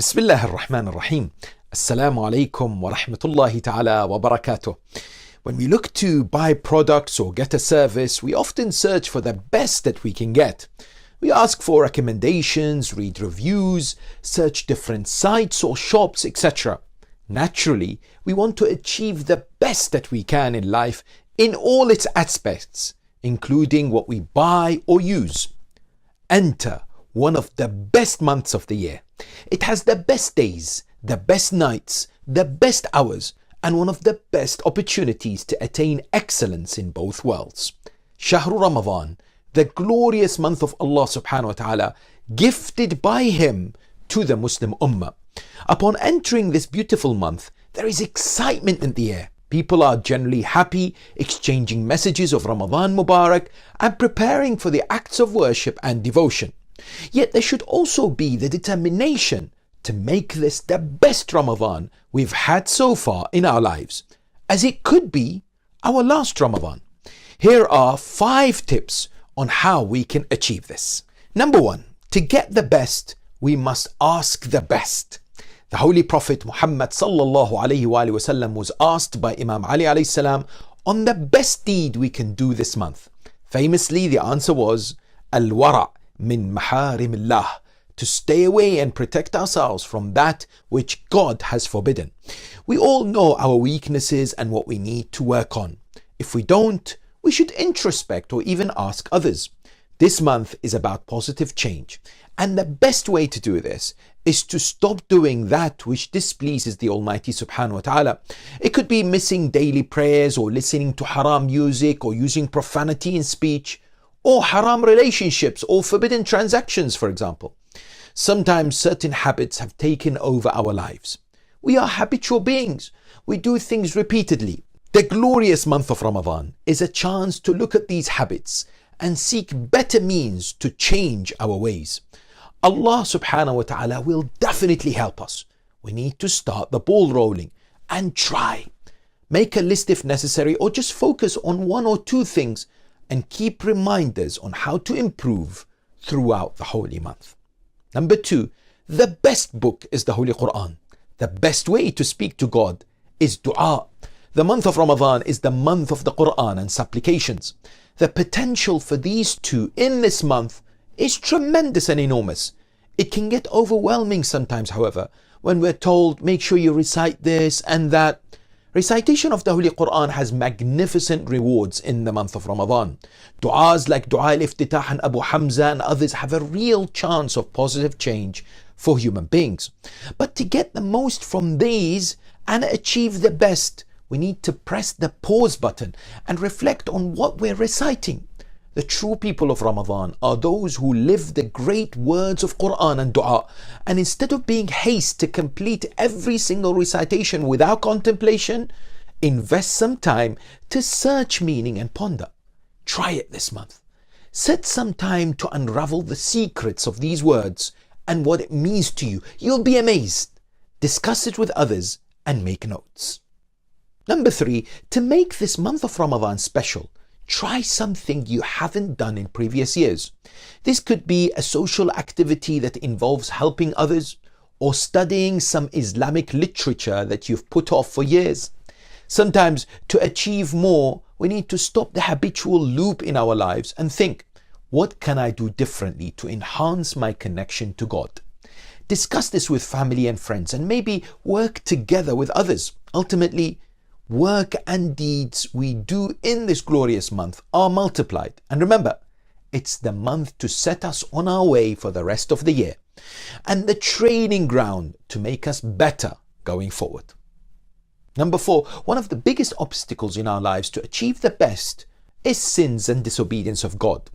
Bismillah ar-Rahman ar-Rahim. Assalamu alaikum wa rahmatullahi ta'ala wa barakatuh. When we look to buy products or get a service, we often search for the best that we can get. We ask for recommendations, read reviews, search different sites or shops, etc. Naturally, we want to achieve the best that we can in life in all its aspects, including what we buy or use. Enter one of the best months of the year. It has the best days, the best nights, the best hours, and one of the best opportunities to attain excellence in both worlds. Shahru Ramadan, the glorious month of Allah subhanahu wa ta'ala, gifted by Him to the Muslim Ummah. Upon entering this beautiful month, there is excitement in the air. People are generally happy, exchanging messages of Ramadan Mubarak and preparing for the acts of worship and devotion. Yet there should also be the determination to make this the best Ramadan we've had so far in our lives, as it could be our last Ramadan. Here are 5 tips on how we can achieve this. Number 1, to get the best, we must ask the best. The Holy Prophet Muhammad sallallahu alaihi wasallam was asked by Imam Ali alayhi salam on the best deed we can do this month. Famously, the answer was al-wara' min maharimillah, to stay away and protect ourselves from that which God has forbidden. We all know our weaknesses and what we need to work on. If we don't, we should introspect or even ask others. This month is about positive change, and the best way to do this is to stop doing that which displeases the Almighty subhanahu wa ta'ala. It could be missing daily prayers or listening to haram music or using profanity in speech, or haram relationships or forbidden transactions, for example. Sometimes certain habits have taken over our lives. We are habitual beings. We do things repeatedly. The glorious month of Ramadan is a chance to look at these habits and seek better means to change our ways. Allah subhanahu wa ta'ala will definitely help us. We need to start the ball rolling and try. Make a list if necessary, or just focus on 1 or 2 things and keep reminders on how to improve throughout the holy month. Number 2, the best book is the Holy Quran. The best way to speak to God is dua. The month of Ramadan is the month of the Quran and supplications. The potential for these two in this month is tremendous and enormous. It can get overwhelming sometimes, however, when we're told, make sure you recite this and that. Recitation of the Holy Quran has magnificent rewards in the month of Ramadan. Du'as like Dua al-Iftitah and Abu Hamza and others have a real chance of positive change for human beings. But to get the most from these and achieve the best, we need to press the pause button and reflect on what we're reciting. The true people of Ramadan are those who live the great words of Quran and dua, and instead of being hasty to complete every single recitation without contemplation, invest some time to search meaning and ponder. Try it this month. Set some time to unravel the secrets of these words and what it means to you. You'll be amazed. Discuss it with others and make notes. Number 3, to make this month of Ramadan special, try something you haven't done in previous years. This could be a social activity that involves helping others, or studying some Islamic literature that you've put off for years. Sometimes to achieve more, we need to stop the habitual loop in our lives and think, what can I do differently to enhance my connection to God? Discuss this with family and friends and maybe work together with others. Ultimately, work and deeds we do in this glorious month are multiplied. And remember, it's the month to set us on our way for the rest of the year and the training ground to make us better going forward. Number 4, one of the biggest obstacles in our lives to achieve the best is sins and disobedience of God.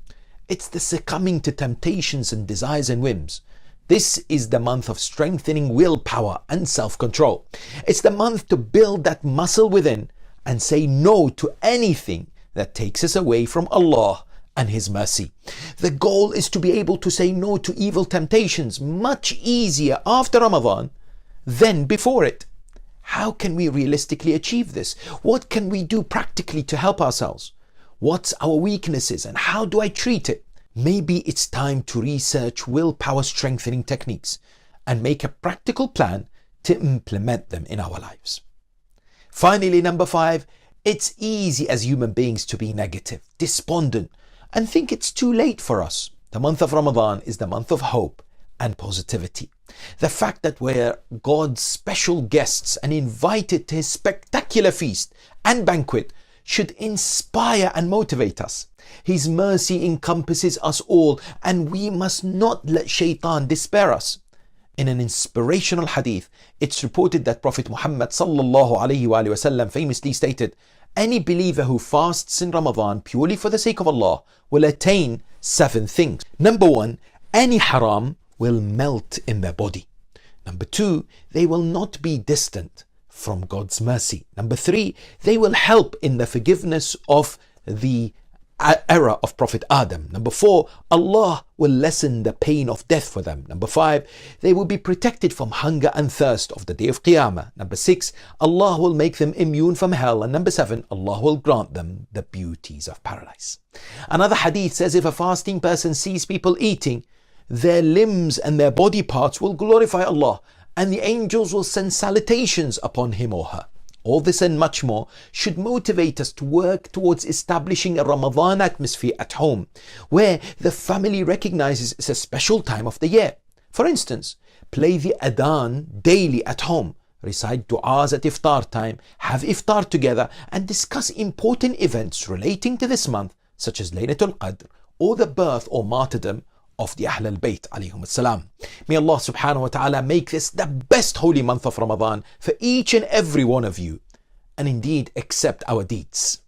It's the succumbing to temptations and desires and whims. This is the month of strengthening willpower and self-control. It's the month to build that muscle within and say no to anything that takes us away from Allah and His mercy. The goal is to be able to say no to evil temptations much easier after Ramadan than before it. How can we realistically achieve this? What can we do practically to help ourselves? What's our weaknesses and how do I treat it? Maybe it's time to research willpower strengthening techniques and make a practical plan to implement them in our lives. Finally, number 5, it's easy as human beings to be negative, despondent, and think it's too late for us. The month of Ramadan is the month of hope and positivity. The fact that we're God's special guests and invited to his spectacular feast and banquet should inspire and motivate us. His mercy encompasses us all, and we must not let shaitan despair us. In an inspirational hadith, it's reported that Prophet Muhammad sallallahu alaihi wasallam famously stated, "Any believer who fasts in Ramadan purely for the sake of Allah will attain 7 things. Number 1, any haram will melt in their body. Number 2, they will not be distant from God's mercy. Number 3, they will help in the forgiveness of the error of Prophet Adam. Number 4, Allah will lessen the pain of death for them. Number 5, they will be protected from hunger and thirst of the day of Qiyamah. Number 6, Allah will make them immune from hell. And number 7, Allah will grant them the beauties of paradise." Another hadith says, if a fasting person sees people eating, their limbs and their body parts will glorify Allah, and the angels will send salutations upon him or her. All this and much more should motivate us to work towards establishing a Ramadan atmosphere at home, where the family recognizes it's a special time of the year. For instance, play the adhan daily at home, recite du'as at iftar time, have iftar together, and discuss important events relating to this month, such as Laylatul Qadr or the birth or martyrdom of the Ahl al-Bayt alayhum as-salam. May Allah subhanahu wa ta'ala make this the best holy month of Ramadan for each and every one of you, and indeed accept our deeds.